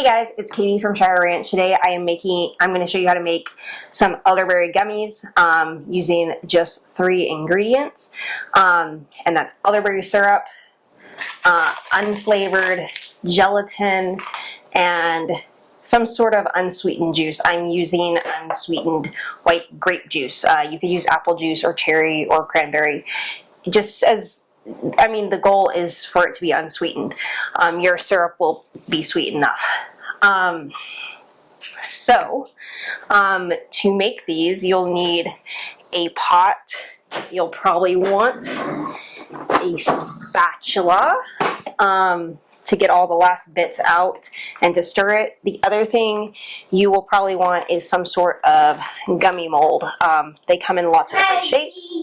guys, it's Katie from Shire Ranch. Today I'm going to show you how to make some elderberry gummies using just 3 ingredients. And that's elderberry syrup, unflavored gelatin, and some sort of unsweetened juice. I'm using unsweetened white grape juice. You could use apple juice or cherry or cranberry. The goal is for it to be unsweetened. Your syrup will be sweet enough. To make these, you'll need a pot. You'll probably want a spatula to get all the last bits out and to stir it. The other thing you will probably want is some sort of gummy mold. They come in lots of different shapes,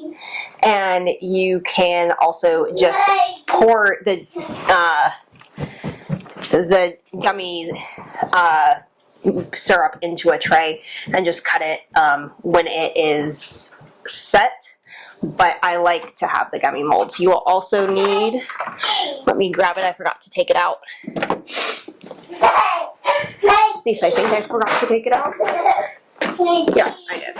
and you can also just pour the gummy syrup into a tray and just cut it when it is set. But I like to have the gummy molds. You will also need, let me grab it, I forgot to take it out. At least I think I forgot to take it out. Yeah, I did.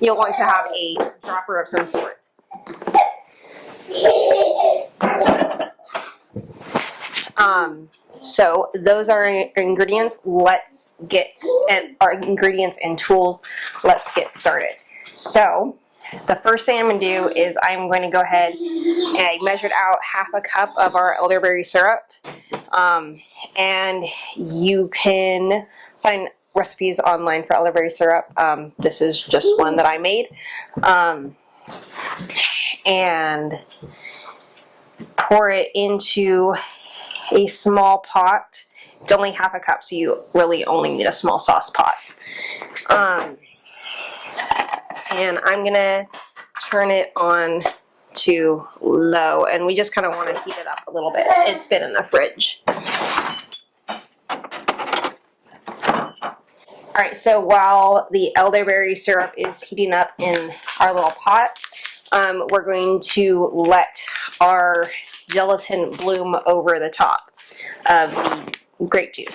You'll want to have a dropper of some sort. So those are our ingredients. Let's get our ingredients and tools. Let's get started. So the first thing I'm going to do is I'm going to go ahead and I measured out ½ a cup of our elderberry syrup. And you can find recipes online for elderberry syrup. This is just one that I made. And pour it into a small pot. It's only ½ a cup, so you really only need a small sauce pot. And I'm gonna turn it on to low, and we just kind of want to heat it up a little bit. It's been in the fridge. Alright, so while the elderberry syrup is heating up in our little pot, we're going to let our gelatin bloom over the top of the grape juice.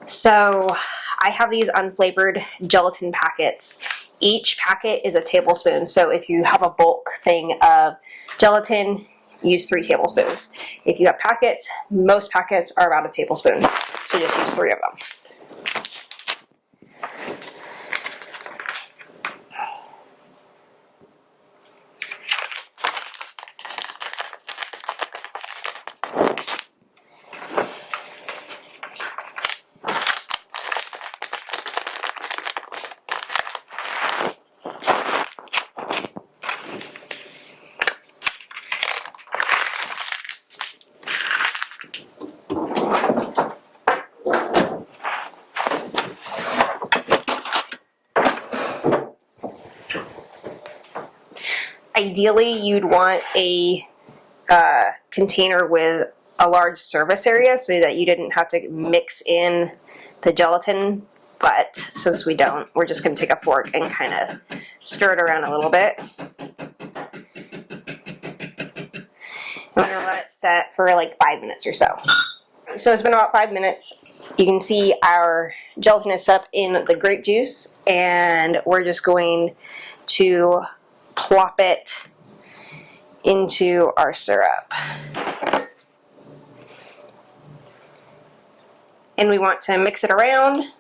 So I have these unflavored gelatin packets. Each packet is a tablespoon. So if you have a bulk thing of gelatin, use 3 tablespoons. If you have packets, most packets are about a tablespoon. So just use 3 of them. Ideally, you'd want a container with a large surface area so that you didn't have to mix in the gelatin, but since we don't, we're just going to take a fork and kind of stir it around a little bit. We're going to let it set for like 5 minutes or so. So it's been about 5 minutes. You can see our gelatin is set up in the grape juice, and we're just going to plop it into our syrup. And we want to mix it around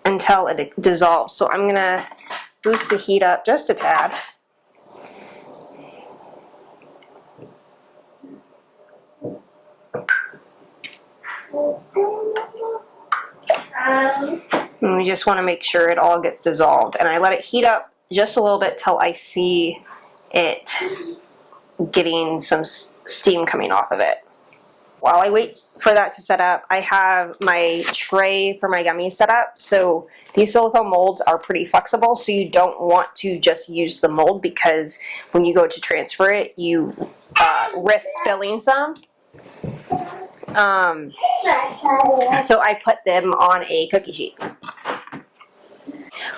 until it dissolves. So I'm going to boost the heat up just a tad. And we just want to make sure it all gets dissolved. And I let it heat up just a little bit till I see it getting some steam coming off of it. While I wait for that to set up, I have my tray for my gummies set up. So these silicone molds are pretty flexible, so you don't want to just use the mold, because when you go to transfer it, you risk spilling some. So I put them on a cookie sheet.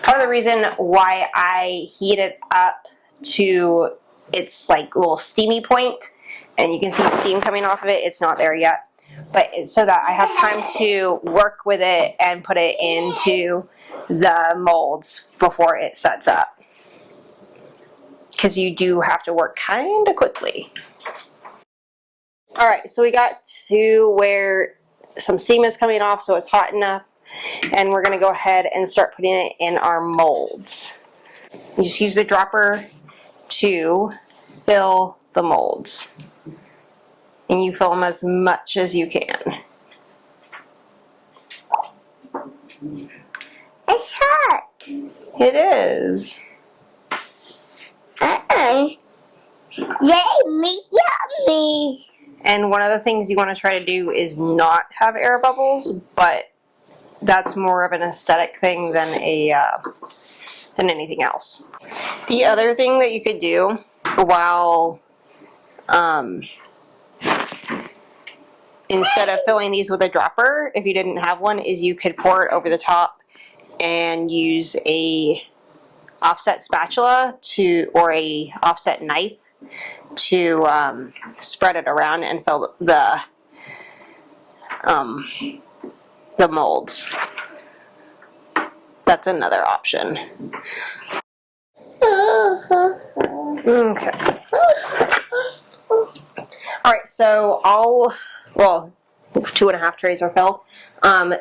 Part of the reason why I heat it up to its like little steamy point and you can see steam coming off of it. It's not there yet, but so that I have time to work with it and put it into the molds before it sets up, because you do have to work kind of quickly. All right, so we got to where some steam is coming off, so it's hot enough, and we're going to go ahead and start putting it in our molds. You just use the dropper to fill the molds, and you fill them as much as you can. It's hot. It is. Yummy. And one of the things you want to try to do is not have air bubbles, but that's more of an aesthetic thing than than anything else. The other thing that you could do while instead of filling these with a dropper, if you didn't have one, is you could pour it over the top and use a offset spatula or a offset knife to spread it around and fill the molds. That's another option. Okay. Alright, so well, 2.5 trays are filled.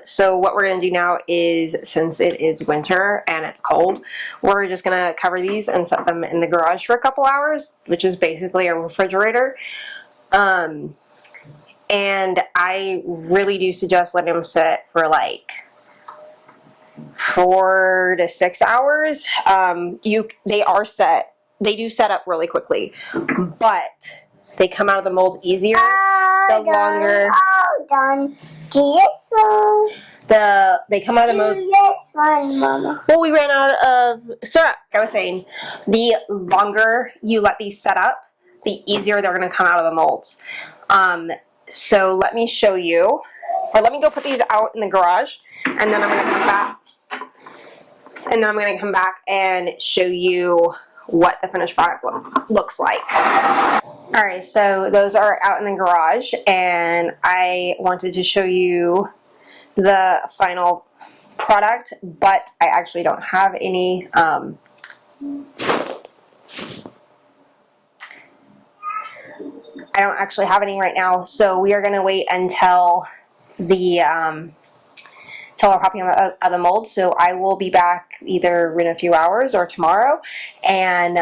So what we're going to do now is, since it is winter and it's cold, we're just going to cover these and set them in the garage for a couple hours, which is basically a refrigerator. And I really do suggest letting them sit for like 4 to 6 hours. They do set up really quickly, but they come out of the molds easier the longer. Done. This one. They come out of the molds. This one, Mama. Well, we ran out of syrup. I was saying, the longer you let these set up, the easier they're going to come out of the molds. So let me show you, or let me go put these out in the garage, and then I'm going to come back. And then I'm going to come back and show you what the finished product looks like. Alright, so those are out in the garage, and I wanted to show you the final product, but I actually don't have any I don't actually have any right now, so we are going to wait until till we're popping out of the mold. So I will be back either in a few hours or tomorrow and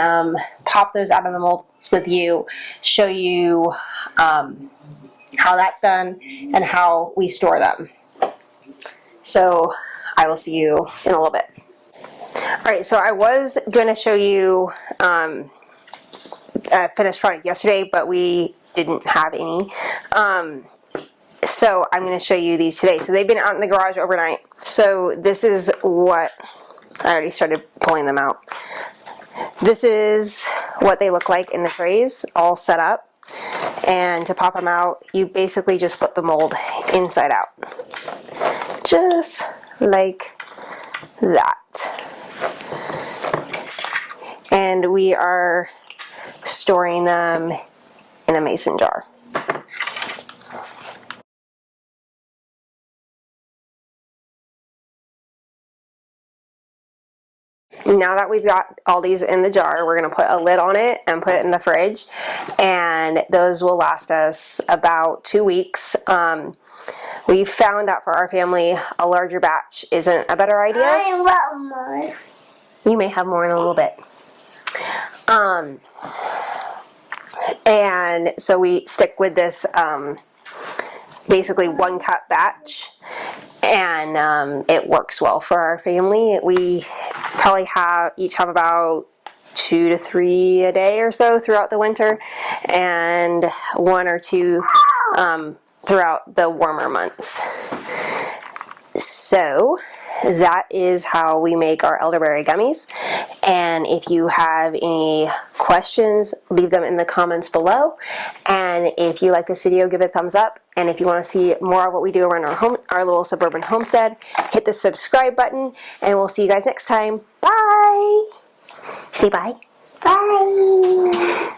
pop those out of the molds with you, show you how that's done and how we store them. So I will see you in a little bit. Alright, so I was going to show you a finished product yesterday, but we didn't have any. So I'm going to show you these today. So they've been out in the garage overnight. So this is what, I already started pulling them out. This is what they look like in the trays, all set up. And to pop them out, you basically just flip the mold inside out. Just like that. And we are storing them in a mason jar. Now that we've got all these in the jar, we're going to put a lid on it and put it in the fridge, and those will last us about 2 weeks. We found out for our family a larger batch isn't a better idea. I want more. You may have more in a little bit. And so we stick with this basically 1 cup batch, and it works well for our family. We probably each have about 2 to 3 a day or so throughout the winter, and 1 or 2 throughout the warmer months. So that is how we make our elderberry gummies. And if you have any questions, leave them in the comments below. And if you like this video, give it a thumbs up. And if you want to see more of what we do around our little suburban homestead, hit the subscribe button, and we'll see you guys next time. Bye! Say bye. Bye.